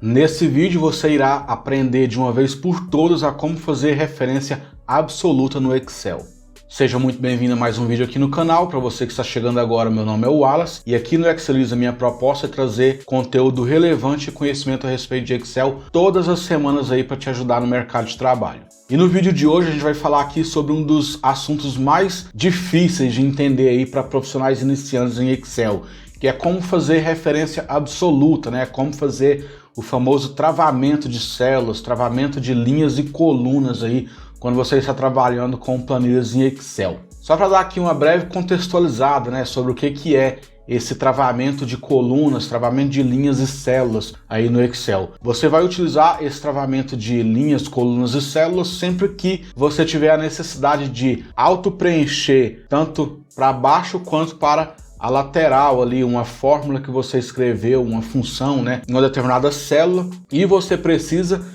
Nesse vídeo você irá aprender de uma vez por todas a como fazer referência absoluta no Excel. Seja muito bem-vindo a mais um vídeo aqui no canal. Para você que está chegando agora, meu nome é Wallace e aqui no Exceliza minha proposta é trazer conteúdo relevante e conhecimento a respeito de Excel todas as semanas aí para te ajudar no mercado de trabalho. E no vídeo de hoje a gente vai falar aqui sobre um dos assuntos mais difíceis de entender aí para profissionais iniciantes em Excel, que é como fazer referência absoluta, né? Como fazer o famoso travamento de células, travamento de linhas e colunas aí quando você está trabalhando com planilhas em Excel. Só para dar aqui uma breve contextualizada, né, sobre o que é esse travamento de colunas, travamento de linhas e células aí no Excel. Você vai utilizar esse travamento de linhas, colunas e células sempre que você tiver a necessidade de auto-preencher tanto para baixo quanto para a lateral ali, uma fórmula que você escreveu, uma função, né, em uma determinada célula, e você precisa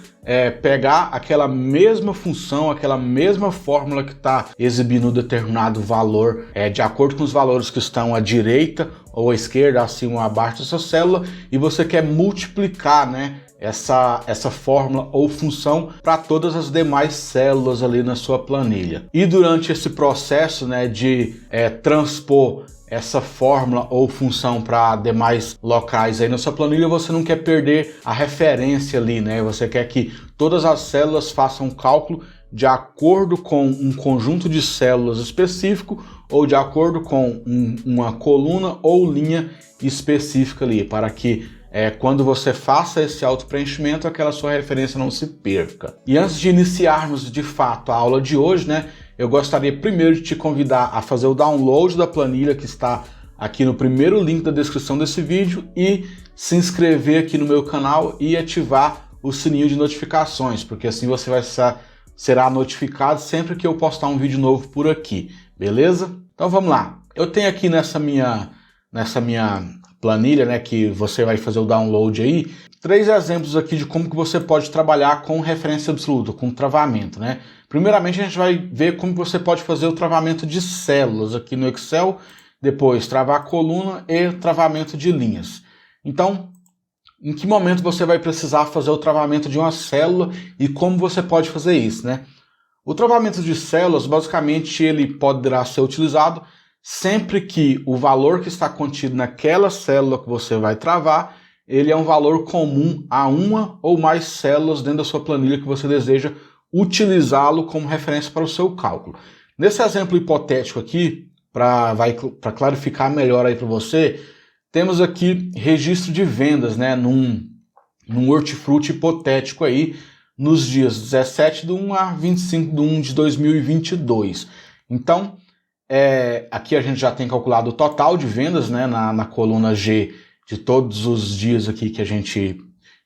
pegar aquela mesma função, aquela mesma fórmula que está exibindo um determinado valor, de acordo com os valores que estão à direita ou à esquerda, acima ou abaixo dessa célula, e você quer multiplicar, né, essa fórmula ou função para todas as demais células ali na sua planilha. E durante esse processo, né, de transpor essa fórmula ou função para demais locais aí na sua planilha, você não quer perder a referência ali, né? Você quer que todas as células façam um cálculo de acordo com um conjunto de células específico ou de acordo com uma coluna ou linha específica ali, para que quando você faça esse auto-preenchimento, aquela sua referência não se perca. E antes de iniciarmos de fato a aula de hoje, né, eu gostaria primeiro de te convidar a fazer o download da planilha que está aqui no primeiro link da descrição desse vídeo e se inscrever aqui no meu canal e ativar o sininho de notificações, porque assim você será notificado sempre que eu postar um vídeo novo por aqui, beleza? Então vamos lá. Eu tenho aqui nessa minha planilha, né, que você vai fazer o download aí, 3 exemplos aqui de como que você pode trabalhar com referência absoluta, com travamento, né? Primeiramente a gente vai ver como você pode fazer o travamento de células aqui no Excel, depois travar coluna e travamento de linhas. Então, em que momento você vai precisar fazer o travamento de uma célula e como você pode fazer isso, né? O travamento de células, basicamente, ele poderá ser utilizado sempre que o valor que está contido naquela célula que você vai travar, ele é um valor comum a uma ou mais células dentro da sua planilha que você deseja utilizá-lo como referência para o seu cálculo. Nesse exemplo hipotético aqui, para clarificar melhor aí para você, temos aqui registro de vendas, né, num hortifruti hipotético aí, nos dias 17/1 a 25/1 de 2022. Então, aqui a gente já tem calculado o total de vendas, né, na coluna G de todos os dias aqui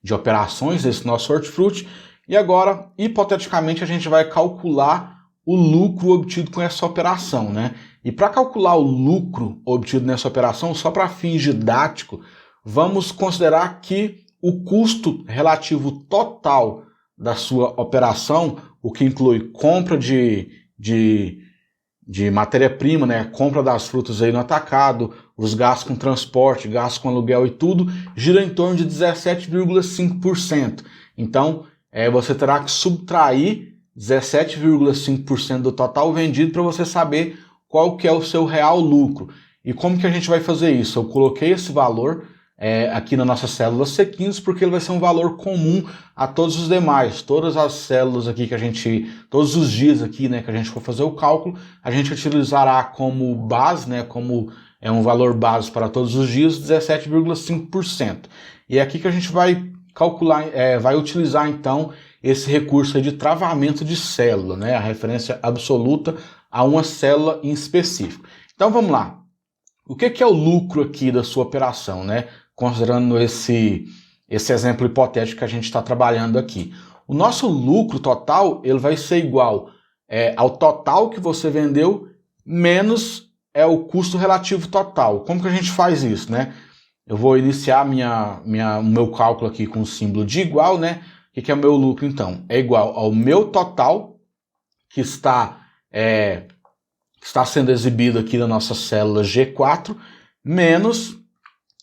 de operações desse nosso hortifruti. E agora, hipoteticamente, a gente vai calcular o lucro obtido com essa operação, né? E para calcular o lucro obtido nessa operação, só para fins didáticos, vamos considerar que o custo relativo total da sua operação, o que inclui compra de matéria-prima, né, compra das frutas aí no atacado, os gastos com transporte, gastos com aluguel e tudo, gira em torno de 17,5%. Então, você terá que subtrair 17,5% do total vendido para você saber qual que é o seu real lucro. E como que a gente vai fazer isso? Eu coloquei esse valor aqui na nossa célula C15 porque ele vai ser um valor comum a todos os demais. Todas as células aqui todos os dias aqui, né, que a gente for fazer o cálculo, a gente utilizará como base, né, como um valor base para todos os dias, 17,5%. E é aqui que a gente vai calcular, vai utilizar então esse recurso aí de travamento de célula, né, a referência absoluta a uma célula em específico. Então vamos lá. O que é o lucro aqui da sua operação, né? Considerando esse exemplo hipotético que a gente está trabalhando aqui. O nosso lucro total ele vai ser igual ao total que você vendeu menos o custo relativo total. Como que a gente faz isso, né? Eu vou iniciar o meu cálculo aqui com o símbolo de igual, né? O que é o meu lucro, então? É igual ao meu total, que está sendo exibido aqui na nossa célula G4, menos,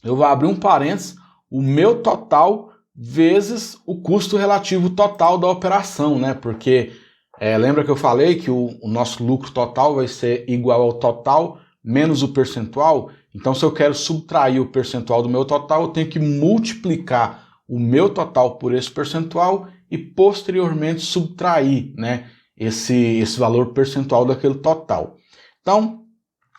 eu vou abrir um parênteses, o meu total vezes o custo relativo total da operação, né? Porque lembra que eu falei que o nosso lucro total vai ser igual ao total menos o percentual? Então, se eu quero subtrair o percentual do meu total, eu tenho que multiplicar o meu total por esse percentual e posteriormente subtrair, né, esse valor percentual daquele total. Então,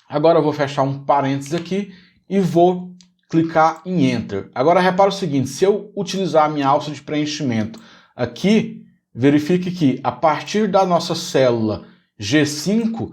agora eu vou fechar um parênteses aqui e vou clicar em Enter. Agora repara o seguinte, se eu utilizar a minha alça de preenchimento aqui, verifique que a partir da nossa célula G5,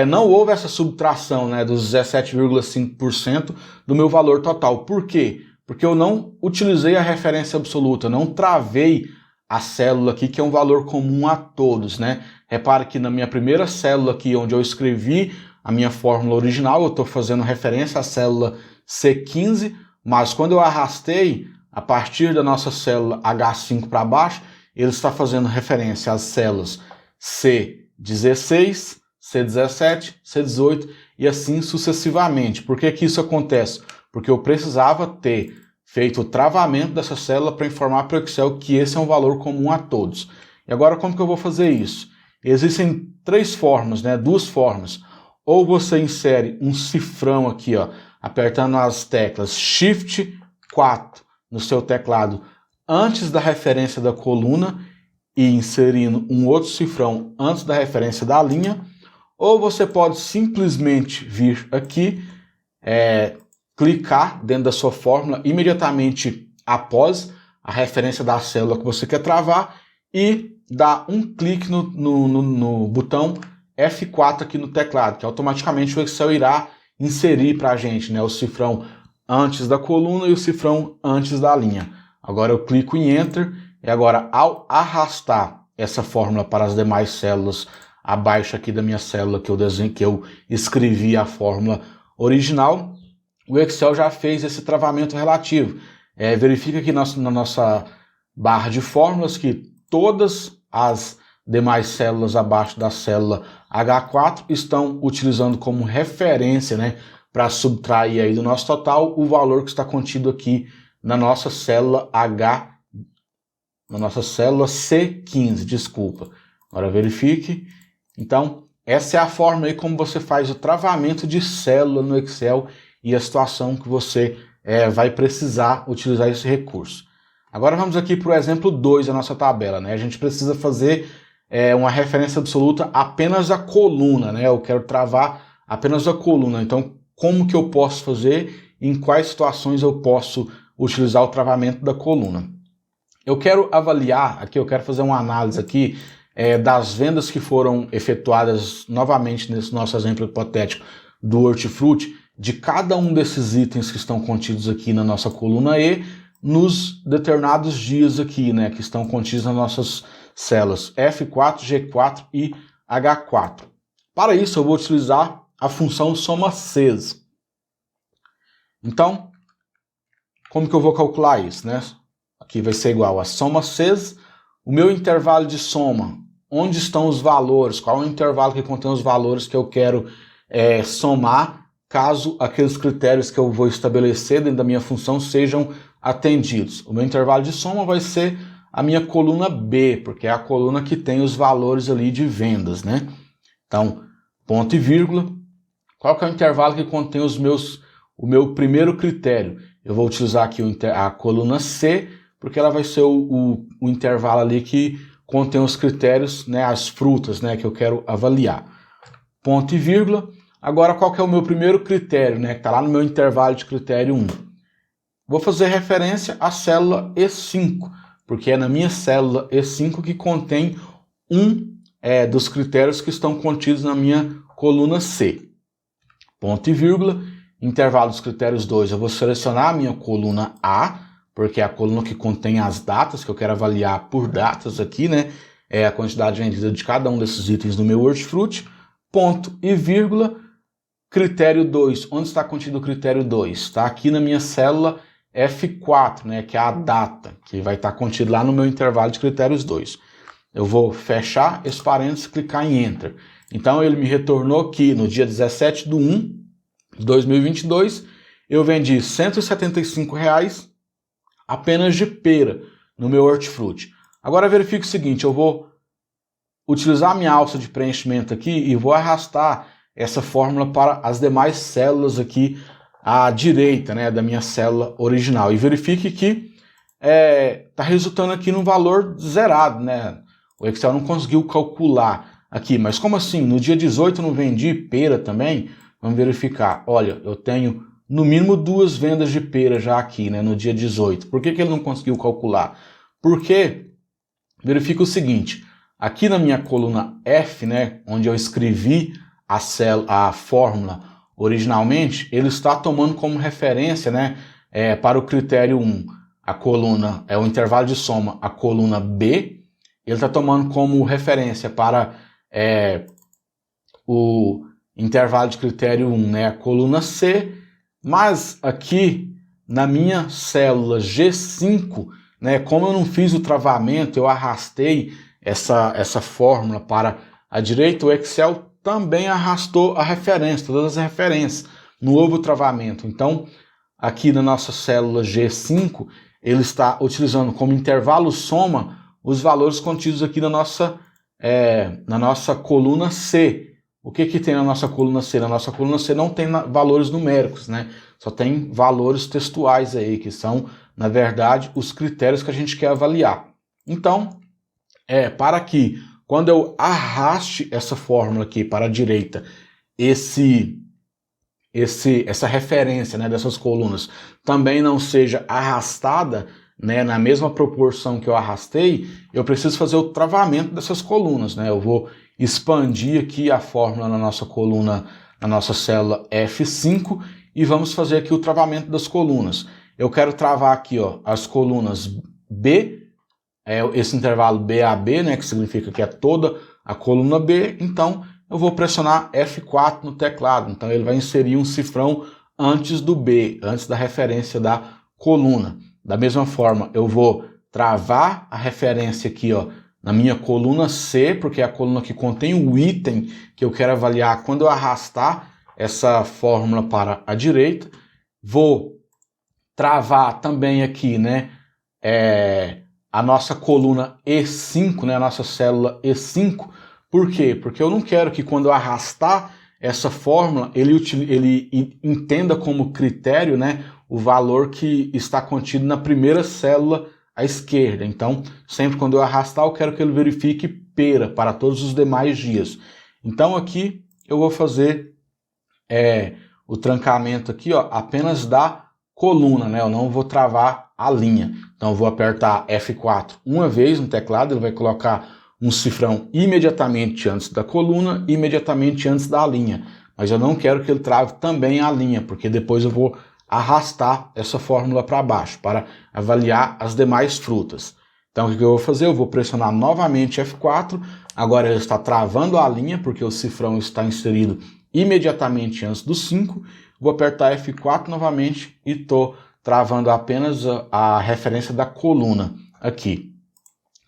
não houve essa subtração, né, dos 17,5% do meu valor total. Por quê? Porque eu não utilizei a referência absoluta, não travei a célula aqui, que é um valor comum a todos, né? Repare que na minha primeira célula aqui, onde eu escrevi a minha fórmula original, eu estou fazendo referência à célula C15, mas quando eu arrastei a partir da nossa célula H5 para baixo, ele está fazendo referência às células C16, C17, C18 e assim sucessivamente. Por que que isso acontece? Porque eu precisava ter feito o travamento dessa célula para informar para o Excel que esse é um valor comum a todos. E agora como que eu vou fazer isso? Existem três formas, né? Duas formas. Ou você insere um cifrão aqui, ó, apertando as teclas Shift 4 no seu teclado antes da referência da coluna e inserindo um outro cifrão antes da referência da linha, ou você pode simplesmente vir aqui, clicar dentro da sua fórmula imediatamente após a referência da célula que você quer travar e dar um clique no botão F4 aqui no teclado, que automaticamente o Excel irá inserir para a gente, né, o cifrão antes da coluna e o cifrão antes da linha. Agora eu clico em Enter e agora ao arrastar essa fórmula para as demais células abaixo aqui da minha célula que eu escrevi a fórmula original, o Excel já fez esse travamento relativo. Verifica aqui na nossa barra de fórmulas que todas as demais células abaixo da célula H4 estão utilizando como referência, né, para subtrair aí do nosso total o valor que está contido aqui na nossa célula C15, desculpa. Agora verifique. Então, essa é a forma aí como você faz o travamento de célula no Excel e a situação que você vai precisar utilizar esse recurso. Agora vamos aqui para o exemplo 2 da nossa tabela, né? A gente precisa fazer uma referência absoluta apenas à coluna, né? Eu quero travar apenas a coluna. Então, como que eu posso fazer? Em quais situações eu posso utilizar o travamento da coluna? Eu quero avaliar aqui, eu quero fazer uma análise aqui das vendas que foram efetuadas novamente nesse nosso exemplo hipotético do hortifruti, de cada um desses itens que estão contidos aqui na nossa coluna E, nos determinados dias aqui, né, que estão contidos nas nossas células F4, G4 e H4. Para isso eu vou utilizar a função soma-Cs. Então, como que eu vou calcular isso, né? Aqui vai ser igual a soma-Cs, o meu intervalo de soma, onde estão os valores, qual é o intervalo que contém os valores que eu quero somar, caso aqueles critérios que eu vou estabelecer dentro da minha função sejam atendidos. O meu intervalo de soma vai ser a minha coluna B, porque é a coluna que tem os valores ali de vendas, né? Então, ponto e vírgula, qual que é o intervalo que contém o meu primeiro critério? Eu vou utilizar aqui a coluna C, porque ela vai ser o intervalo ali que contém os critérios, né, as frutas, né, que eu quero avaliar. Ponto e vírgula. Agora, qual que é o meu primeiro critério, né, que está lá no meu intervalo de critério 1? Vou fazer referência à célula E5, porque é na minha célula E5 que contém dos critérios que estão contidos na minha coluna C. Ponto e vírgula. Intervalo dos critérios 2, eu vou selecionar a minha coluna A, porque é a coluna que contém as datas, que eu quero avaliar por datas aqui, né? É a quantidade vendida de cada um desses itens no meu hortifruti. Ponto e vírgula. Critério 2. Onde está contido o critério 2? Está aqui na minha célula F4, né? Que é a data, que vai estar contido lá no meu intervalo de critérios 2. Eu vou fechar esse parênteses e clicar em Enter. Então, ele me retornou que no dia 17/1 de 2022, eu vendi R$ 175 apenas de pera, no meu hortifruti. Agora verifique o seguinte, eu vou utilizar a minha alça de preenchimento aqui e vou arrastar essa fórmula para as demais células aqui à direita, né, da minha célula original. E verifique que está resultando aqui num valor zerado, né? O Excel não conseguiu calcular aqui, mas como assim? No dia 18 eu não vendi pera também? Vamos verificar. Olha, eu tenho no mínimo 2 vendas de pera já aqui, né, no dia 18. Por que ele não conseguiu calcular? Porque verifica o seguinte, aqui na minha coluna F, né, onde eu escrevi a fórmula originalmente, ele está tomando como referência, né, para o critério 1, a coluna, o intervalo de soma, a coluna B, ele está tomando como referência para o intervalo de critério 1, né, a coluna C, mas aqui na minha célula G5, né, como eu não fiz o travamento, eu arrastei essa fórmula para a direita, o Excel também arrastou a referência, todas as referências, não houve o travamento. Então, aqui na nossa célula G5, ele está utilizando como intervalo soma os valores contidos aqui na nossa coluna C. O que tem na nossa coluna C? Na nossa coluna C não tem valores numéricos, né? Só tem valores textuais aí, que são, na verdade, os critérios que a gente quer avaliar. Então, para que, quando eu arraste essa fórmula aqui para a direita, essa referência, né, dessas colunas também não seja arrastada, né, na mesma proporção que eu arrastei, eu preciso fazer o travamento dessas colunas, né? Eu vou expandir aqui a fórmula na nossa coluna, na nossa célula F5 e vamos fazer aqui o travamento das colunas. Eu quero travar aqui, ó, as colunas B, esse intervalo BAB, né, que significa que é toda a coluna B, então eu vou pressionar F4 no teclado, então ele vai inserir um cifrão antes do B, antes da referência da coluna. Da mesma forma, eu vou travar a referência aqui, ó, na minha coluna C, porque é a coluna que contém o item que eu quero avaliar quando eu arrastar essa fórmula para a direita. Vou travar também aqui, né, a nossa coluna E5, né, a nossa célula E5. Por quê? Porque eu não quero que quando eu arrastar essa fórmula, ele entenda como critério, né, o valor que está contido na primeira célula à esquerda. Então, sempre quando eu arrastar, eu quero que ele verifique pera para todos os demais dias. Então, aqui eu vou fazer o trancamento aqui, ó, apenas da coluna, né? Eu não vou travar a linha. Então, eu vou apertar F4 uma vez no teclado, ele vai colocar um cifrão imediatamente antes da coluna, imediatamente antes da linha. Mas eu não quero que ele trave também a linha, porque depois eu vou arrastar essa fórmula para baixo, para avaliar as demais frutas. Então, o que eu vou fazer? Eu vou pressionar novamente F4, agora ele está travando a linha, porque o cifrão está inserido imediatamente antes do 5, vou apertar F4 novamente e estou travando apenas a referência da coluna aqui.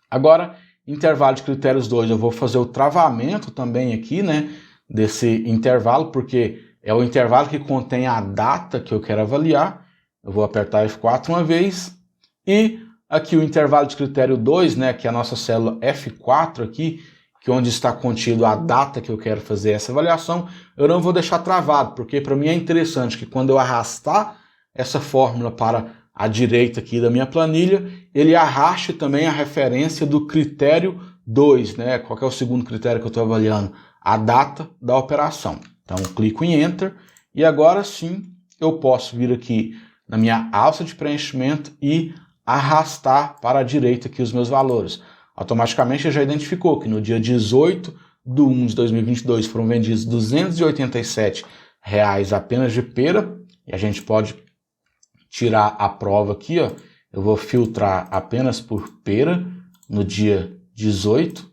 Agora, intervalo de critérios 2, eu vou fazer o travamento também aqui, né, desse intervalo, porque é o intervalo que contém a data que eu quero avaliar. Eu vou apertar F4 uma vez. E aqui o intervalo de critério 2, né, que é a nossa célula F4 aqui, que é onde está contido a data que eu quero fazer essa avaliação, eu não vou deixar travado, porque para mim é interessante que quando eu arrastar essa fórmula para a direita aqui da minha planilha, ele arraste também a referência do critério 2, né? Qual que é o segundo critério que eu estou avaliando? A data da operação. Então, eu clico em Enter e agora sim eu posso vir aqui na minha alça de preenchimento e arrastar para a direita aqui os meus valores. Automaticamente já identificou que no dia 18/1/2022 foram vendidos R$ 287 apenas de pera, e a gente pode tirar a prova aqui, ó. Eu vou filtrar apenas por pera no dia 18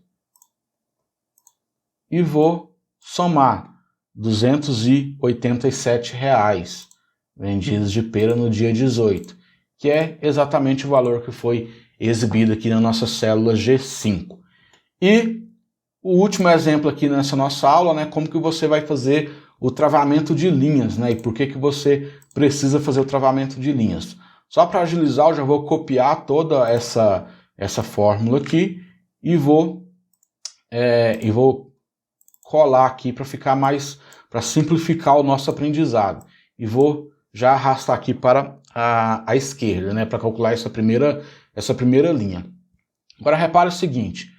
e vou somar R$ 287 vendidos de pera no dia 18, que é exatamente o valor que foi exibido aqui na nossa célula G5. E o último exemplo aqui nessa nossa aula, né, como que você vai fazer o travamento de linhas, né, e por que você precisa fazer o travamento de linhas. Só para agilizar, eu já vou copiar toda essa fórmula aqui e vou colar aqui para ficar mais, para simplificar o nosso aprendizado. E vou já arrastar aqui para a esquerda, né, para calcular essa primeira linha. Agora repare o seguinte,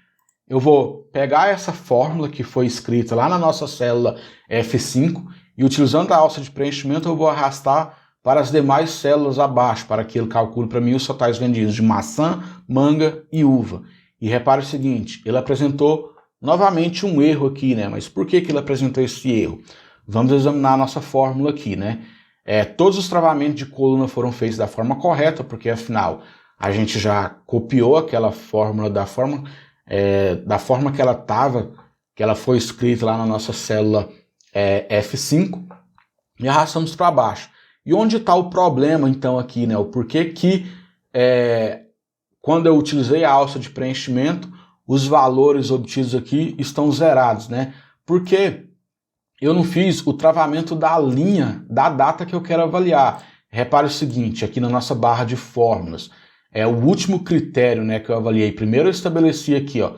eu vou pegar essa fórmula que foi escrita lá na nossa célula F5 e utilizando a alça de preenchimento eu vou arrastar para as demais células abaixo, para que ele calcule para mim os totais vendidos de maçã, manga e uva. E repare o seguinte, ele apresentou novamente um erro aqui, né? Mas por que ele apresentou esse erro? Vamos examinar a nossa fórmula aqui, né? Todos os travamentos de coluna foram feitos da forma correta, porque afinal a gente já copiou aquela fórmula da forma que ela estava, que ela foi escrita lá na nossa célula F5 e arrastamos para baixo. E onde está o problema então aqui, né? O porquê que quando eu utilizei a alça de preenchimento, os valores obtidos aqui estão zerados, né? Porque eu não fiz o travamento da linha da data que eu quero avaliar. Repare o seguinte, aqui na nossa barra de fórmulas, o último critério, né, que eu avaliei. Primeiro eu estabeleci aqui, ó,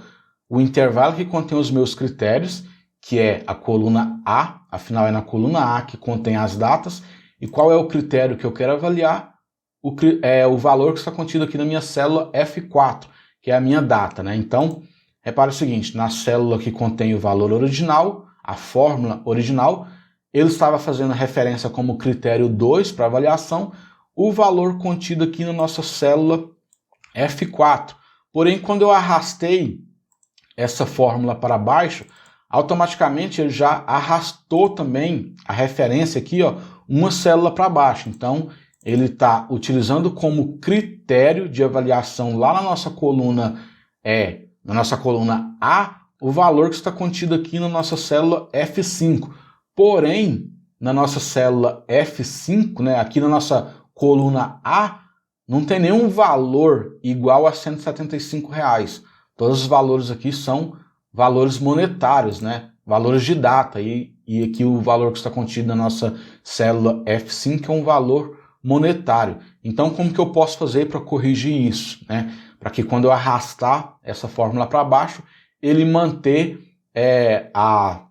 o intervalo que contém os meus critérios, que é a coluna A, afinal é na coluna A que contém as datas. E qual é o critério que eu quero avaliar? O valor que está contido aqui na minha célula F4, que é a minha data, né? Então, repare o seguinte, na célula que contém o valor original, a fórmula original, ele estava fazendo referência como critério 2 para avaliação, o valor contido aqui na nossa célula F4. Porém, quando eu arrastei essa fórmula para baixo, automaticamente ele já arrastou também a referência aqui, ó, uma célula para baixo. Então, ele está utilizando como critério de avaliação lá na nossa coluna A, o valor que está contido aqui na nossa célula F5. Porém, na nossa célula F5, né, aqui na nossa coluna A, não tem nenhum valor igual a R$ 175. Todos os valores aqui são valores monetários, né, valores de data. E aqui o valor que está contido na nossa célula F5 é um valor monetário. Então, como que eu posso fazer para corrigir isso, né? Para que quando eu arrastar essa fórmula para baixo, ele manter a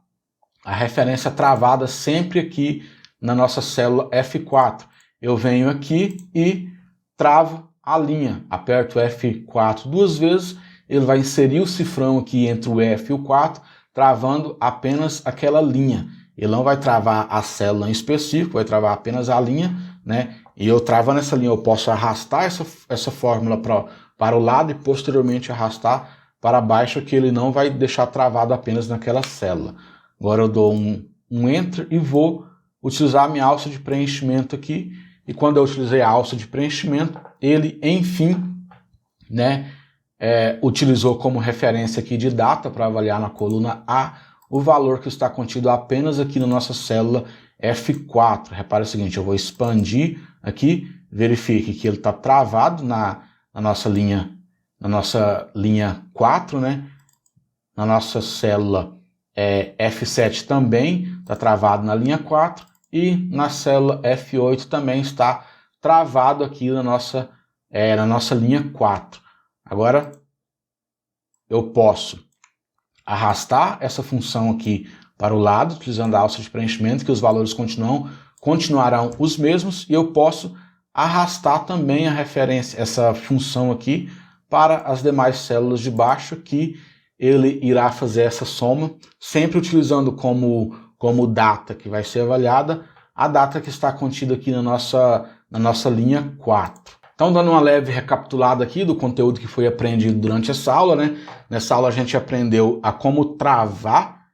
referência travada sempre aqui na nossa célula F4. Eu venho aqui e travo a linha, aperto F4 duas vezes, ele vai inserir o cifrão aqui entre o F e o 4, travando apenas aquela linha. Ele não vai travar a célula em específico, vai travar apenas a linha, né? E eu travando essa linha, eu posso arrastar essa fórmula para o lado e posteriormente arrastar para baixo, que ele não vai deixar travado apenas naquela célula. Agora eu dou um Enter e vou utilizar a minha alça de preenchimento aqui. E quando eu utilizei a alça de preenchimento, ele, enfim, né, utilizou como referência aqui de data para avaliar na coluna A o valor que está contido apenas aqui na nossa célula F4. Repare o seguinte, eu vou expandir aqui, verifique que ele está travado na nossa linha 4, né? Na nossa célula F7 também está travado na linha 4 e na célula F8 também está travado aqui na nossa linha 4. Agora eu posso arrastar essa função aqui para o lado, utilizando a alça de preenchimento, que os valores continuarão os mesmos, e eu posso arrastar também a referência, essa função aqui, para as demais células de baixo, que ele irá fazer essa soma, sempre utilizando como data que vai ser avaliada, a data que está contida aqui na nossa linha 4. Então, dando uma leve recapitulada aqui do conteúdo que foi aprendido durante essa aula, né? Nessa aula a gente aprendeu a como travar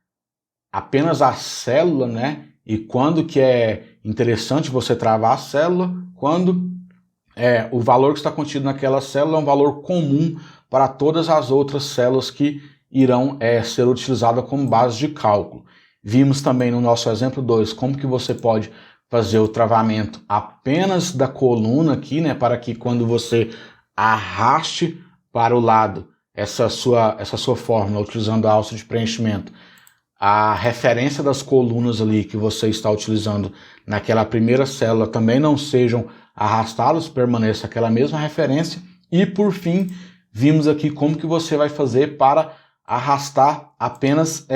apenas a célula, né? E quando que é interessante você travar a célula, quando o valor que está contido naquela célula é um valor comum para todas as outras células que irão ser utilizadas como base de cálculo. Vimos também no nosso exemplo 2 como que você pode fazer o travamento apenas da coluna aqui, né, para que quando você arraste para o lado essa sua fórmula, utilizando a alça de preenchimento, a referência das colunas ali que você está utilizando naquela primeira célula também não sejam arrastá-los, permaneça aquela mesma referência. E por fim, vimos aqui como que você vai fazer para arrastar apenas,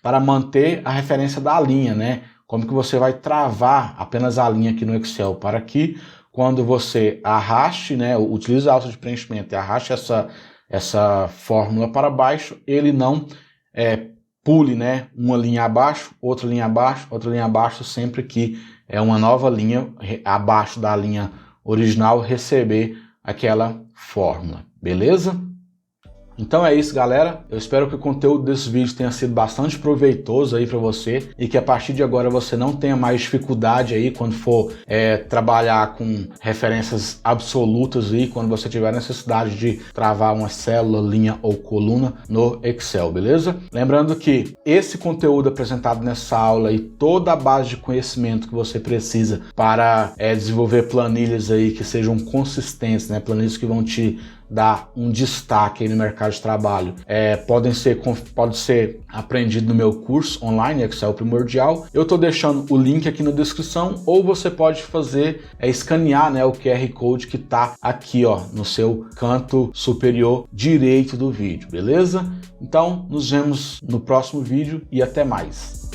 para manter a referência da linha, né? Como que você vai travar apenas a linha aqui no Excel, para que quando você arraste, né, utilize a alça de preenchimento e arraste essa fórmula para baixo, ele não pule, né, uma linha abaixo, outra linha abaixo, outra linha abaixo, sempre que uma nova linha abaixo da linha original receber aquela fórmula, beleza? Então é isso, galera. Eu espero que o conteúdo desse vídeo tenha sido bastante proveitoso aí para você e que a partir de agora você não tenha mais dificuldade aí quando for trabalhar com referências absolutas aí, quando você tiver necessidade de travar uma célula, linha ou coluna no Excel, beleza? Lembrando que esse conteúdo apresentado nessa aula e toda a base de conhecimento que você precisa para desenvolver planilhas aí que sejam consistentes, né? Planilhas que vão te dar um destaque aí no mercado de trabalho, pode ser aprendido no meu curso online Excel Primordial. Eu estou deixando o link aqui na descrição, ou você pode fazer escanear, né, o QR Code que está aqui, ó, no seu canto superior direito do vídeo, beleza? Então nos vemos no próximo vídeo e até mais.